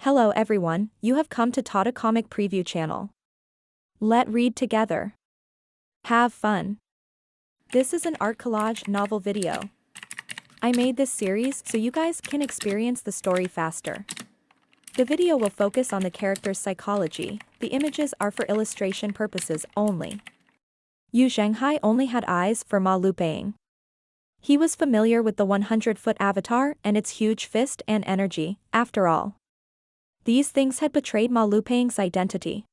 Hello everyone, you have come to Tata Comic Preview channel. Let read together. Have fun. This is an art collage novel video. I made this series so you guys can experience the story faster. The video will focus on the character's psychology, the images are for illustration purposes only. Zhenghai only had eyes for Ma Lupeng. He was familiar with the 100-foot avatar and its huge fist and energy, after all. These things had betrayed Ma Lupeng's identity.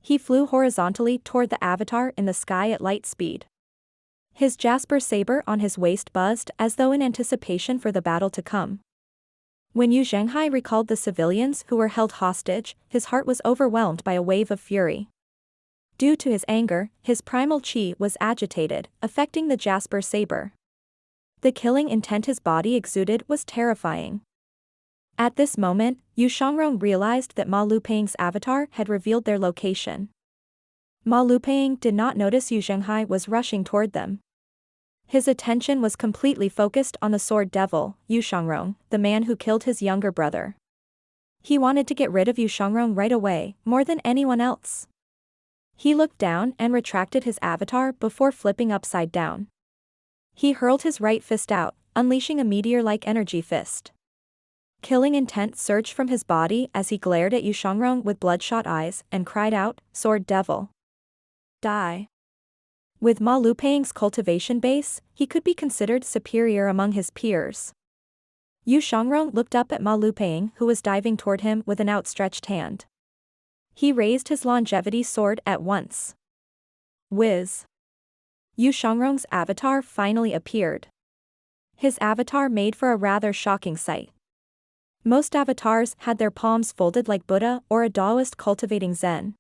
He flew horizontally toward the avatar in the sky at light speed. His jasper saber on his waist buzzed as though in anticipation for the battle to come. When Zhenghai recalled the civilians who were held hostage, his heart was overwhelmed by a wave of fury. Due to his anger, his primal chi was agitated, affecting the jasper saber. The killing intent his body exuded was terrifying. At this moment, Yuan'er realized that Ma Lupeng's avatar had revealed their location. Ma Lupeng did not notice Zhenghai was rushing toward them. His attention was completely focused on the sword devil, Yuan'er, the man who killed his younger brother. He wanted to get rid of Yuan'er right away, more than anyone else. He looked down and retracted his avatar before flipping upside down. He hurled his right fist out, unleashing a meteor-like energy fist. Killing intent surged from his body as he glared at Yuan'er with bloodshot eyes and cried out, "Sword devil! Die!" With Ma Lupeng's cultivation base, he could be considered superior among his peers. Yuan'er looked up at Ma Lupeng who was diving toward him with an outstretched hand. He raised his longevity sword at once. Whiz! Yuan'er's avatar finally appeared. His avatar made for a rather shocking sight. Most avatars had their palms folded like Buddha or a Taoist cultivating Zen.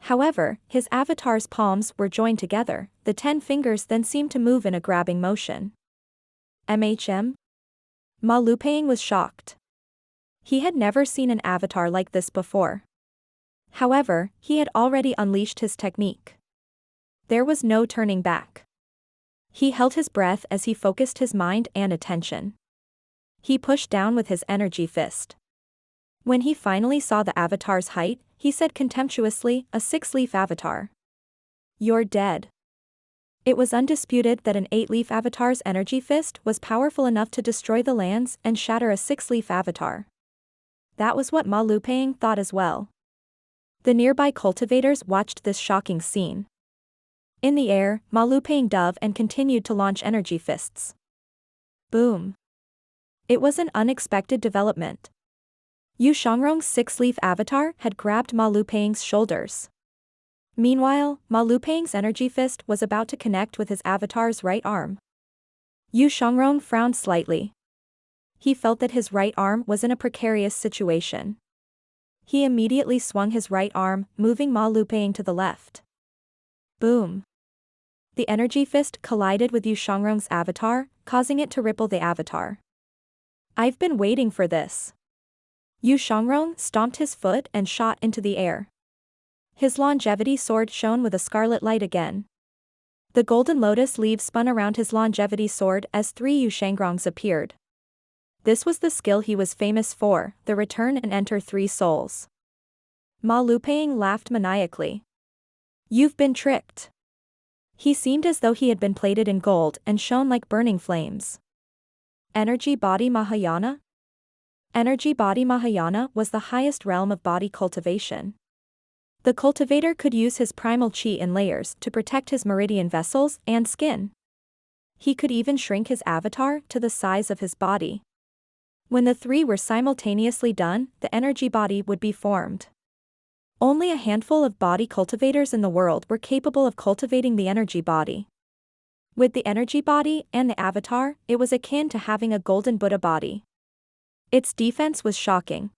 However, his avatar's palms were joined together, the 10 fingers then seemed to move in a grabbing motion. Ma Lupeng was shocked. He had never seen an avatar like this before. However, he had already unleashed his technique. There was no turning back. He held his breath as he focused his mind and attention. He pushed down with his energy fist. When he finally saw the avatar's height, he said contemptuously, "A 6-leaf avatar. You're dead." It was undisputed that an 8-leaf avatar's energy fist was powerful enough to destroy the lands and shatter a 6-leaf avatar. That was what Ma Lupeng thought as well. The nearby cultivators watched this shocking scene. In the air, Ma Lupeng dove and continued to launch energy fists. Boom! It was an unexpected development. Yuan'er's 6-leaf avatar had grabbed Ma Lupeng's shoulders. Meanwhile, Ma Lupeng's energy fist was about to connect with his avatar's right arm. Yuan'er frowned slightly. He felt that his right arm was in a precarious situation. He immediately swung his right arm, moving Ma Lupeng to the left. Boom! The energy fist collided with Yuan'er's avatar, causing it to ripple the avatar. "I've been waiting for this." Yuan'er stomped his foot and shot into the air. His longevity sword shone with a scarlet light again. The golden lotus leaves spun around his longevity sword as 3 Yuan'ers appeared. This was the skill he was famous for, the return and enter 3 souls. Ma Lupeng laughed maniacally. "You've been tricked." He seemed as though he had been plated in gold and shone like burning flames. Energy Body Mahayana? Energy Body Mahayana was the highest realm of body cultivation. The cultivator could use his primal chi in layers to protect his meridian vessels and skin. He could even shrink his avatar to the size of his body. When the 3 were simultaneously done, the energy body would be formed. Only a handful of body cultivators in the world were capable of cultivating the energy body. With the energy body and the avatar, it was akin to having a golden Buddha body. Its defense was shocking.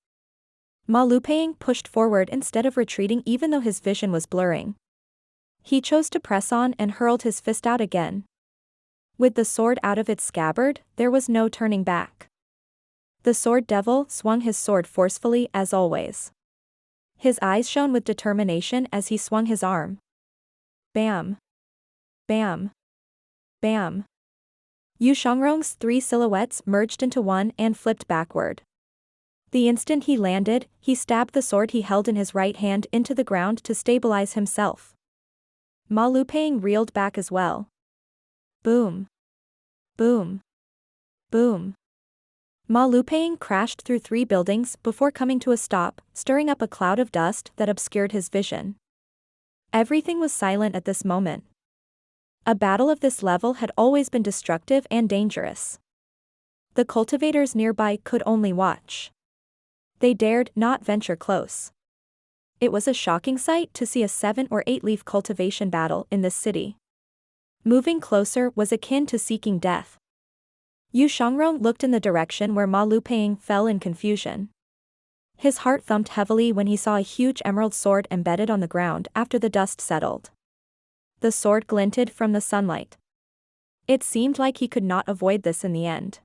Ma Lupeng pushed forward instead of retreating even though his vision was blurring. He chose to press on and hurled his fist out again. With the sword out of its scabbard, there was no turning back. The sword devil swung his sword forcefully as always. His eyes shone with determination as he swung his arm. Bam! Bam! Bam! Yuan'er's 3 silhouettes merged into one and flipped backward. The instant he landed, he stabbed the sword he held in his right hand into the ground to stabilize himself. Ma Lupeng reeled back as well. Boom. Boom. Boom. Ma Lupeng crashed through 3 buildings before coming to a stop, stirring up a cloud of dust that obscured his vision. Everything was silent at this moment. A battle of this level had always been destructive and dangerous. The cultivators nearby could only watch. They dared not venture close. It was a shocking sight to see a 7 or 8 leaf cultivation battle in this city. Moving closer was akin to seeking death. Yu Shangrong looked in the direction where Ma Lupeng fell in confusion. His heart thumped heavily when he saw a huge emerald sword embedded on the ground after the dust settled. The sword glinted from the sunlight. It seemed like he could not avoid this in the end.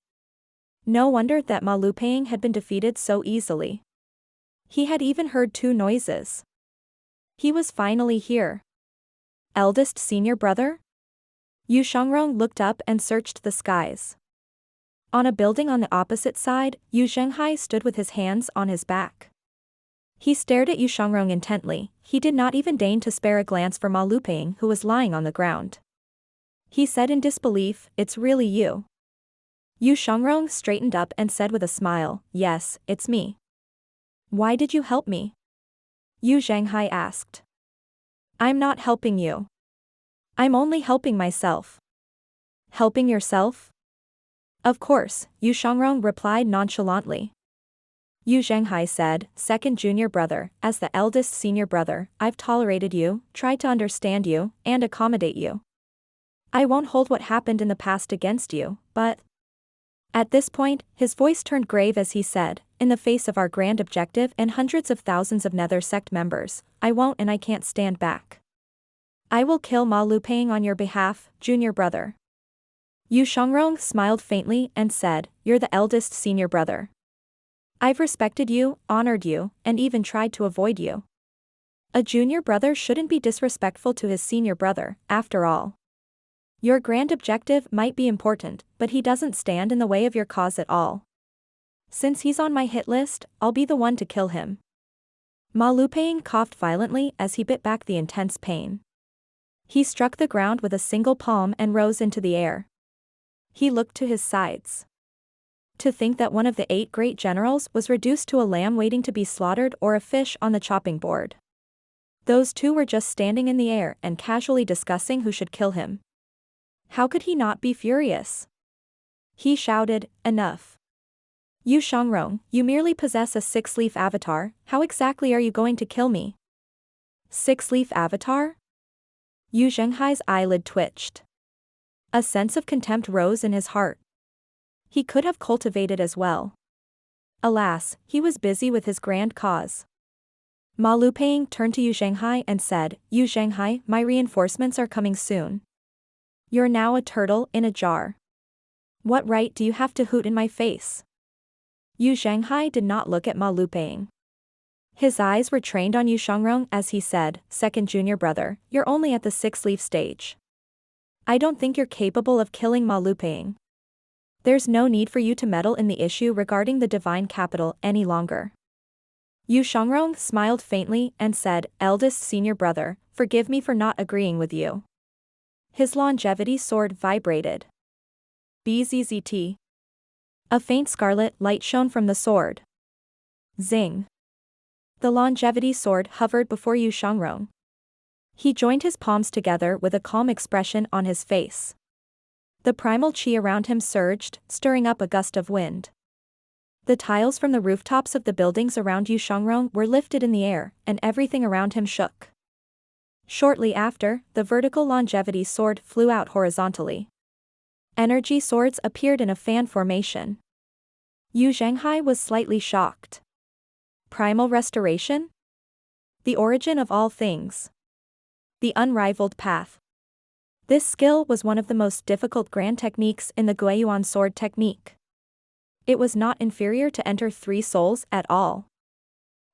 No wonder that Ma Lupeng had been defeated so easily. He had even heard 2 noises. He was finally here. Eldest senior brother? Yu Shangrong looked up and searched the skies. On a building on the opposite side, Zhenghai stood with his hands on his back. He stared at Yu Shangrong intently. He did not even deign to spare a glance for Ma Lupeng, who was lying on the ground. He said in disbelief, "It's really you." Yu Shangrong straightened up and said with a smile, "Yes, it's me." "Why did you help me?" Yu Zhenghai asked. "I'm not helping you. I'm only helping myself." "Helping yourself?" "Of course," Yu Shangrong replied nonchalantly. Yu Zhenghai said, "Second junior brother, as the eldest senior brother, I've tolerated you, tried to understand you, and accommodate you. I won't hold what happened in the past against you, but..." At this point, his voice turned grave as he said, "In the face of our grand objective and hundreds of thousands of Nether Sect members, I won't and I can't stand back. I will kill Ma Lupeng on your behalf, junior brother." Yu Shangrong smiled faintly and said, "You're the eldest senior brother. I've respected you, honored you, and even tried to avoid you. A junior brother shouldn't be disrespectful to his senior brother, after all. Your grand objective might be important, but he doesn't stand in the way of your cause at all. Since he's on my hit list, I'll be the one to kill him." Ma Lupeng coughed violently as he bit back the intense pain. He struck the ground with a single palm and rose into the air. He looked to his sides. To think that one of the 8 great generals was reduced to a lamb waiting to be slaughtered or a fish on the chopping board. Those 2 were just standing in the air and casually discussing who should kill him. How could he not be furious? He shouted, "Enough. Yu Shangrong, you merely possess a 6-leaf avatar, how exactly are you going to kill me?" 6-leaf avatar? Yu Zhenghai's eyelid twitched. A sense of contempt rose in his heart. He could have cultivated as well. Alas, he was busy with his grand cause. Ma Lupeng turned to Yu Zhenghai and said, "Yu Zhenghai, my reinforcements are coming soon. You're now a turtle in a jar. What right do you have to hoot in my face?" Yu Zhenghai did not look at Ma Lupeng. His eyes were trained on Yu Shangrong as he said, "Second junior brother, you're only at the 6-leaf stage. I don't think you're capable of killing Ma Lupeng. There's no need for you to meddle in the issue regarding the divine capital any longer." Yu Shangrong smiled faintly and said, "Eldest senior brother, forgive me for not agreeing with you." His longevity sword vibrated. Bzzzt. A faint scarlet light shone from the sword. Zing. The longevity sword hovered before Yu Shangrong. He joined his palms together with a calm expression on his face. The primal chi around him surged, stirring up a gust of wind. The tiles from the rooftops of the buildings around Yu Shangrong were lifted in the air, and everything around him shook. Shortly after, the vertical longevity sword flew out horizontally. Energy swords appeared in a fan formation. Yu Zhenghai was slightly shocked. Primal restoration? The origin of all things. The unrivaled path. This skill was one of the most difficult grand techniques in the Guiyuan sword technique. It was not inferior to enter 3 souls at all.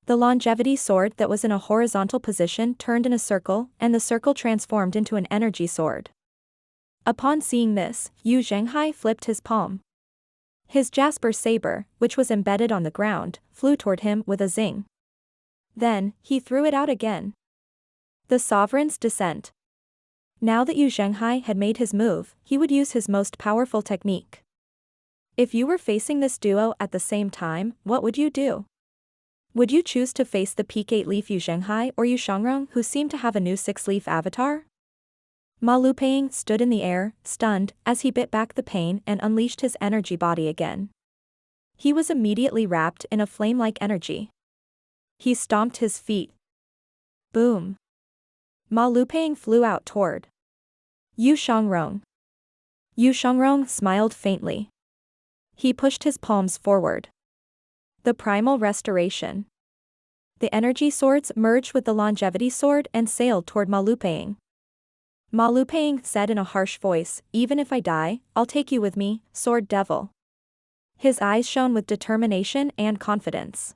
The longevity sword that was in a horizontal position turned in a circle, and the circle transformed into an energy sword. Upon seeing this, Yu Zhenghai flipped his palm. His jasper saber, which was embedded on the ground, flew toward him with a zing. Then, he threw it out again. The sovereign's descent. Now that Zhenghai had made his move, he would use his most powerful technique. If you were facing this duo at the same time, what would you do? Would you choose to face the peak 8-leaf Zhenghai or Xiangrong, who seemed to have a new 6-leaf avatar? Ma Luping stood in the air, stunned, as he bit back the pain and unleashed his energy body again. He was immediately wrapped in a flame-like energy. He stomped his feet. Boom. Ma Luping flew out toward Xiangrong. Xiangrong smiled faintly. He pushed his palms forward. The primal restoration. The energy swords merged with the longevity sword and sailed toward Ma Luping. Ma Luping said in a harsh voice, "Even if I die, I'll take you with me, sword devil." His eyes shone with determination and confidence.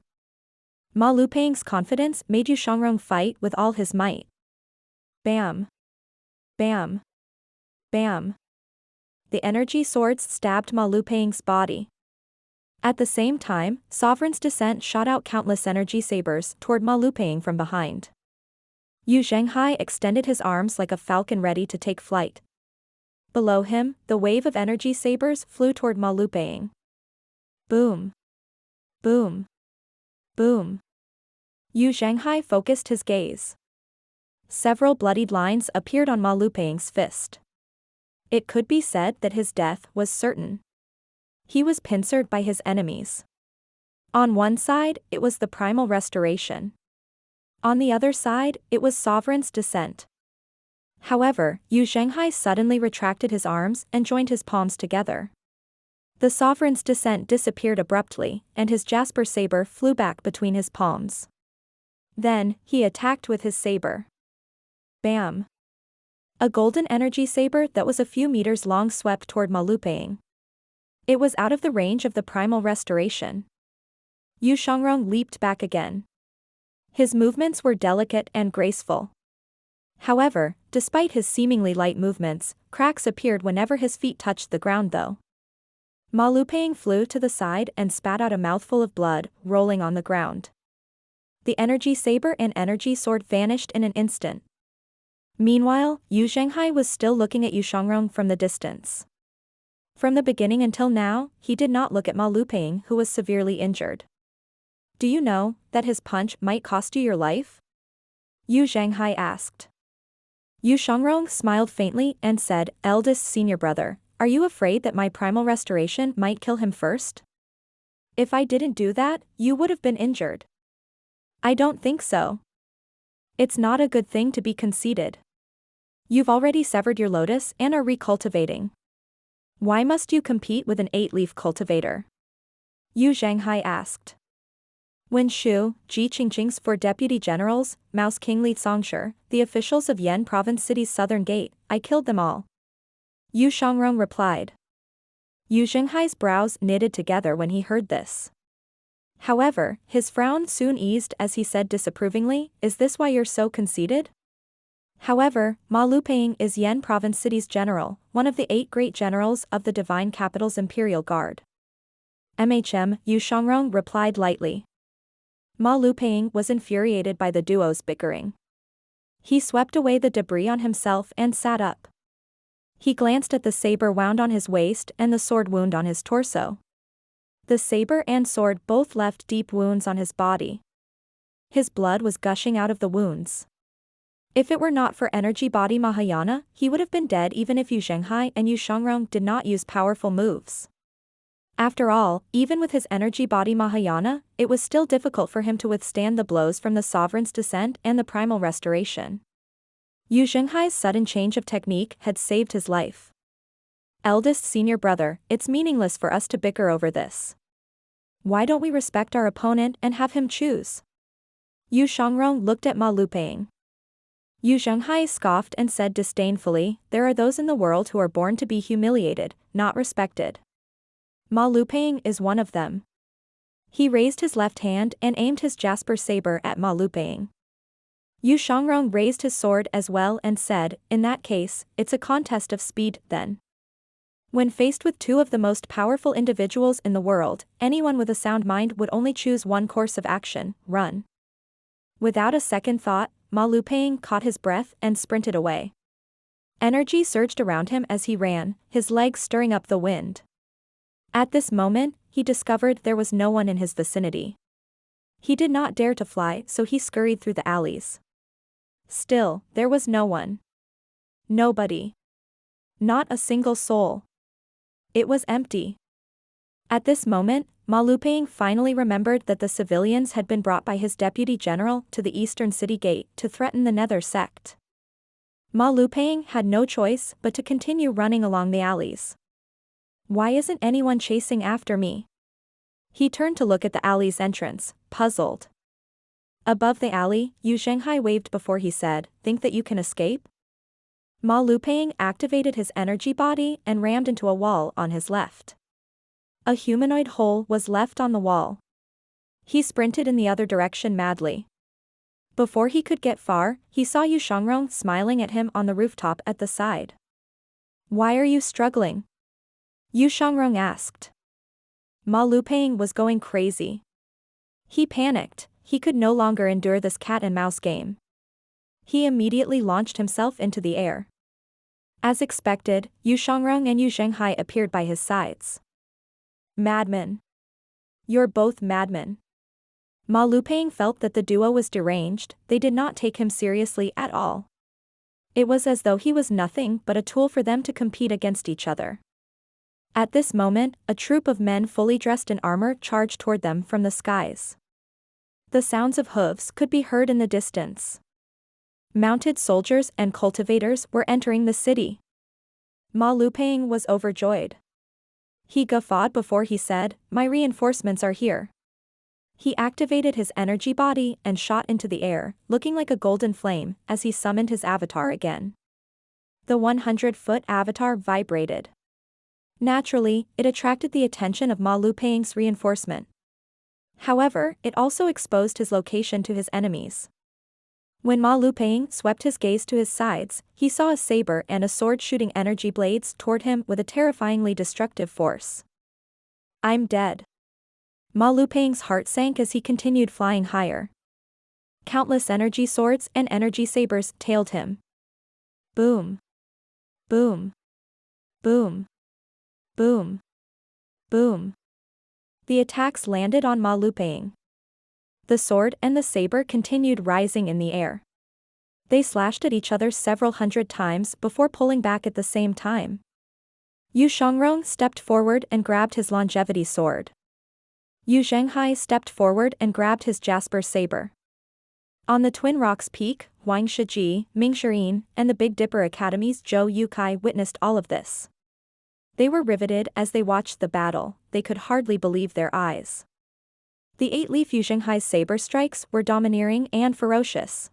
Ma Luping's confidence made Xiangrong fight with all his might. Bam. Bam. Bam. The energy swords stabbed Ma Luping's body. At the same time, Sovereign's Descent shot out countless energy sabers toward Ma Luping from behind. Zhenghai extended his arms like a falcon ready to take flight. Below him, the wave of energy sabers flew toward Ma Luping. Boom. Boom. Boom. Zhenghai focused his gaze. Several bloodied lines appeared on Ma Luping's fist. It could be said that his death was certain. He was pincered by his enemies. On one side, it was the primal restoration. On the other side, it was Sovereign's Descent. However, Zhenghai suddenly retracted his arms and joined his palms together. The Sovereign's Descent disappeared abruptly, and his jasper saber flew back between his palms. Then, he attacked with his saber. Bam. A golden energy saber that was a few meters long swept toward Ma Luping. It was out of the range of the primal restoration. Xiangrong leaped back again. His movements were delicate and graceful. However, despite his seemingly light movements, cracks appeared whenever his feet touched the ground though. Ma Luping flew to the side and spat out a mouthful of blood, rolling on the ground. The energy saber and energy sword vanished in an instant. Meanwhile, Zhenghai was still looking at Xiangrong from the distance. From the beginning until now, he did not look at Ma Luping, who was severely injured. "Do you know that his punch might cost you your life?" Zhenghai asked. Xiangrong smiled faintly and said, "Eldest senior brother, are you afraid that my primal restoration might kill him first? If I didn't do that, you would have been injured." "I don't think so. It's not a good thing to be conceited. You've already severed your lotus and are recultivating. Why must you compete with an 8-leaf cultivator?" Zhenghai asked. When Shu, Ji Qingqing's 4 deputy generals, Mouse King Li Songshi, the officials of Yan Province City's southern gate, I killed them all. Xiangrong replied. Zhenghai's brows knitted together when he heard this. However, his frown soon eased as he said disapprovingly, "Is this why you're so conceited?" However, Ma Luping is Yan Province City's general, one of the 8 great generals of the Divine Capital's Imperial Guard. Xiangrong replied lightly. Ma Luping was infuriated by the duo's bickering. He swept away the debris on himself and sat up. He glanced at the saber wound on his waist and the sword wound on his torso. The saber and sword both left deep wounds on his body. His blood was gushing out of the wounds. If it were not for energy body Mahayana, he would have been dead even if Zhenghai and Xiangrong did not use powerful moves. After all, even with his energy body Mahayana, it was still difficult for him to withstand the blows from the Sovereign's Descent and the primal restoration. Zhenghai's sudden change of technique had saved his life. "Eldest senior brother, it's meaningless for us to bicker over this. Why don't we respect our opponent and have him choose?" Xiangrong looked at Ma Luping. Zhenghai scoffed and said disdainfully, "There are those in the world who are born to be humiliated, not respected. Ma Luping is one of them." He raised his left hand and aimed his jasper saber at Ma Luping. Xiangrong raised his sword as well and said, "In that case, it's a contest of speed, then." When faced with two of the most powerful individuals in the world, anyone with a sound mind would only choose one course of action: run. Without a second thought, Ma Lupeng caught his breath and sprinted away. Energy surged around him as he ran, his legs stirring up the wind. At this moment, he discovered there was no one in his vicinity. He did not dare to fly, so he scurried through the alleys. Still, there was no one. Nobody. Not a single soul. It was empty. At this moment, Ma Lupeng finally remembered that the civilians had been brought by his deputy general to the eastern city gate to threaten the Nether Sect. Ma Lupeng had no choice but to continue running along the alleys. Why isn't anyone chasing after me? He turned to look at the alley's entrance, puzzled. Above the alley, Zhenghai waved before he said, "Think that you can escape?" Ma Lupeng activated his energy body and rammed into a wall on his left. A humanoid hole was left on the wall. He sprinted in the other direction madly. Before he could get far, he saw Yu Shangrong smiling at him on the rooftop at the side. "Why are you struggling?" Yu Shangrong asked. Ma Lupeng was going crazy. He panicked, he could no longer endure this cat and mouse game. He immediately launched himself into the air. As expected, Yu Shangrong and Yu Zhenghai appeared by his sides. "Madmen. You're both madmen." Ma Lupeng felt that the duo was deranged, they did not take him seriously at all. It was as though he was nothing but a tool for them to compete against each other. At this moment, a troop of men fully dressed in armor charged toward them from the skies. The sounds of hooves could be heard in the distance. Mounted soldiers and cultivators were entering the city. Ma Lupeng was overjoyed. He guffawed before he said, "My reinforcements are here." He activated his energy body and shot into the air, looking like a golden flame, as he summoned his avatar again. The 100-foot avatar vibrated. Naturally, it attracted the attention of Ma Lupeng's reinforcement. However, it also exposed his location to his enemies. When Ma Lupeng swept his gaze to his sides, he saw a saber and a sword shooting energy blades toward him with a terrifyingly destructive force. "I'm dead." Ma Lupeng's heart sank as he continued flying higher. Countless energy swords and energy sabers tailed him. Boom. Boom. Boom. Boom. Boom. The attacks landed on Ma Lupeng. The sword and the saber continued rising in the air. They slashed at each other several hundred times before pulling back at the same time. Yu Shangrong stepped forward and grabbed his longevity sword. Yu Zhenghai stepped forward and grabbed his jasper saber. On the Twin Rocks Peak, Huang Shiji, Ming Shirin, and the Big Dipper Academy's Zhou Yukai witnessed all of this. They were riveted as they watched the battle, they could hardly believe their eyes. The 8-leaf Yu Zhenghai's saber strikes were domineering and ferocious.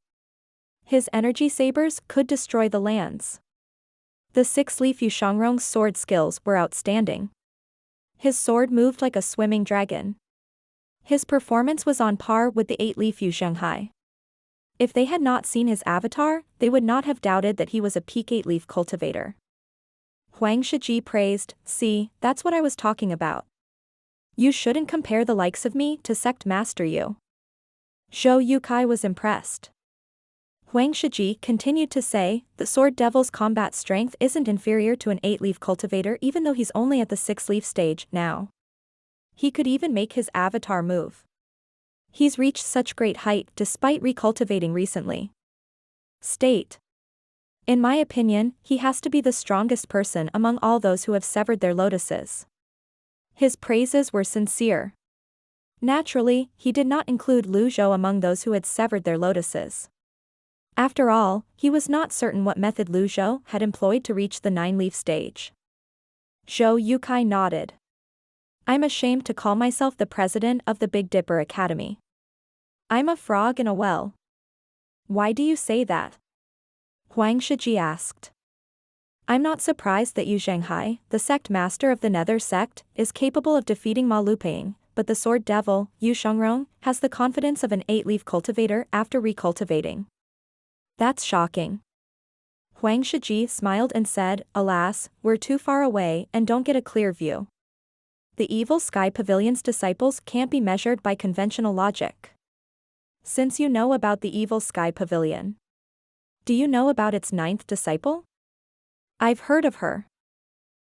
His energy sabers could destroy the lands. The 6-leaf Yu Shangrong's sword skills were outstanding. His sword moved like a swimming dragon. His performance was on par with the 8-leaf Yu Zhenghai. If they had not seen his avatar, they would not have doubted that he was a peak 8-leaf cultivator. Huang Shiji praised, "See, that's what I was talking about. You shouldn't compare the likes of me to Sect Master Yu." Zhou Yukai was impressed. Huang Shiji continued to say, "The Sword Devil's combat strength isn't inferior to an 8-leaf cultivator even though he's only at the 6-leaf stage now. He could even make his avatar move. He's reached such great height despite recultivating recently. State. In my opinion, he has to be the strongest person among all those who have severed their lotuses." His praises were sincere. Naturally, he did not include Lu Zhou among those who had severed their lotuses. After all, he was not certain what method Lu Zhou had employed to reach the 9-leaf stage. Zhou Yukai nodded. "I'm ashamed to call myself the president of the Big Dipper Academy. I'm a frog in a well." "Why do you say that?" Huang Shiji asked. "I'm not surprised that Yu Zhenghai, the sect master of the Nether Sect, is capable of defeating Ma Lupeng, but the Sword Devil, Yu Shangrong, has the confidence of an 8-leaf cultivator after recultivating. That's shocking." Huang Shiji smiled and said, "Alas, we're too far away and don't get a clear view. The Evil Sky Pavilion's disciples can't be measured by conventional logic. Since you know about the Evil Sky Pavilion, do you know about its ninth disciple?" "I've heard of her,"